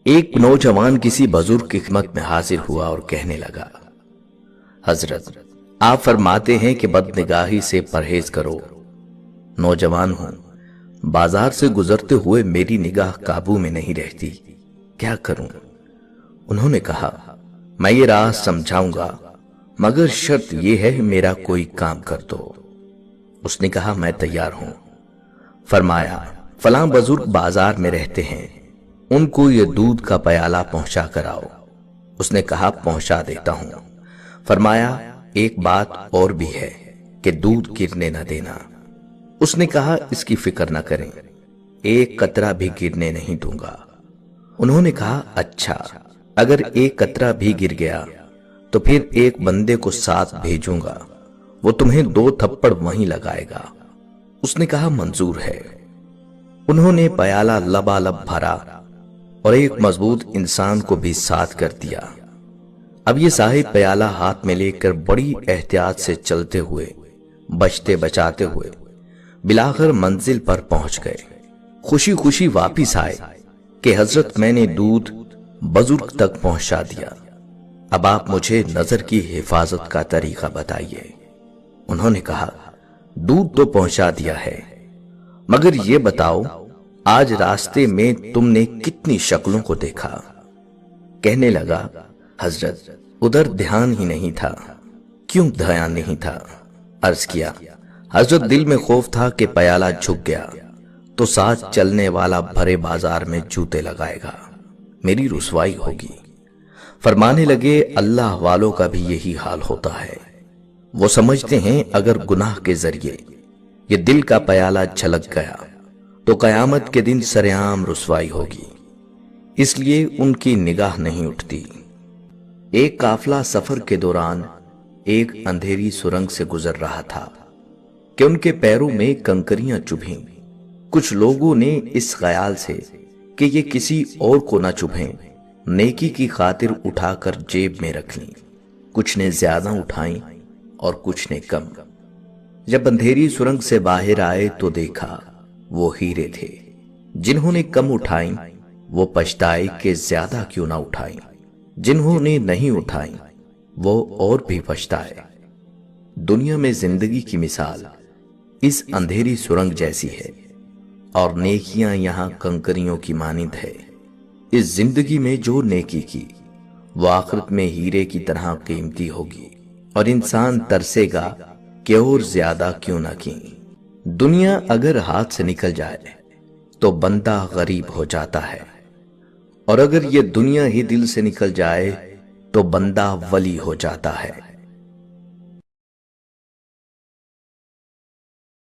ایک نوجوان کسی بزرگ کی خدمت میں حاضر ہوا اور کہنے لگا، حضرت آپ فرماتے ہیں کہ بد نگاہی سے پرہیز کرو۔ نوجوان ہوں، بازار سے گزرتے ہوئے میری نگاہ قابو میں نہیں رہتی، کیا کروں؟ انہوں نے کہا، میں یہ راہ سمجھاؤں گا، مگر شرط یہ ہے میرا کوئی کام کر دو۔ اس نے کہا، میں تیار ہوں۔ فرمایا، فلاں بزرگ بازار میں رہتے ہیں، ان کو یہ دودھ کا پیالہ پہنچا کر آؤ۔ اس نے کہا، پہنچا دیتا ہوں۔ فرمایا، ایک بات اور بھی ہے کہ دودھ گرنے نہ دینا۔ اس نے کہا، اس کی فکر نہ کریں، ایک قطرہ بھی گرنے نہیں دوں گا۔ انہوں نے کہا، اچھا، اگر ایک قطرہ بھی گر گیا تو پھر ایک بندے کو ساتھ بھیجوں گا، وہ تمہیں 2 تھپڑ وہیں لگائے گا۔ اس نے کہا، منظور ہے۔ انہوں نے پیالہ لبالب بھرا اور ایک مضبوط انسان کو بھی ساتھ کر دیا۔ اب یہ صاحب پیالہ ہاتھ میں لے کر بڑی احتیاط سے چلتے ہوئے، بچتے بچاتے ہوئے بلاخر منزل پر پہنچ گئے۔ خوشی خوشی واپس آئے کہ حضرت میں نے دودھ بزرگ تک پہنچا دیا، اب آپ مجھے نظر کی حفاظت کا طریقہ بتائیے۔ انہوں نے کہا، دودھ تو پہنچا دیا ہے، مگر یہ بتاؤ آج راستے میں تم نے کتنی شکلوں کو دیکھا؟ کہنے لگا، حضرت ادھر دھیان ہی نہیں تھا۔ کیوں دھیان نہیں تھا؟ عرض کیا، حضرت دل میں خوف تھا کہ پیالہ جھک گیا تو ساتھ چلنے والا بھرے بازار میں جوتے لگائے گا، میری رسوائی ہوگی۔ فرمانے لگے، اللہ والوں کا بھی یہی حال ہوتا ہے، وہ سمجھتے ہیں اگر گناہ کے ذریعے یہ دل کا پیالہ چھلک گیا تو قیامت کے دن سرعام رسوائی ہوگی، اس لیے ان کی نگاہ نہیں اٹھتی۔ ایک قافلہ سفر کے دوران ایک اندھیری سرنگ سے گزر رہا تھا کہ ان کے پیروں میں کنکریاں چبھیں۔ کچھ لوگوں نے اس خیال سے کہ یہ کسی اور کو نہ چبھیں، نیکی کی خاطر اٹھا کر جیب میں رکھ لیں۔ کچھ نے زیادہ اٹھائیں اور کچھ نے کم۔ جب اندھیری سرنگ سے باہر آئے تو دیکھا وہ ہیرے تھے۔ جنہوں نے کم اٹھائیں وہ پچھتائے کہ زیادہ کیوں نہ اٹھائیں، جنہوں نے نہیں اٹھائیں وہ اور بھی پچھتائے۔ دنیا میں زندگی کی مثال اس اندھیری سرنگ جیسی ہے اور نیکیاں یہاں کنکریوں کی مانند ہے۔ اس زندگی میں جو نیکی کی وہ آخرت میں ہیرے کی طرح قیمتی ہوگی، اور انسان ترسے گا کہ اور زیادہ کیوں نہ کی۔ دنیا اگر ہاتھ سے نکل جائے تو بندہ غریب ہو جاتا ہے، اور اگر یہ دنیا ہی دل سے نکل جائے تو بندہ ولی ہو جاتا ہے۔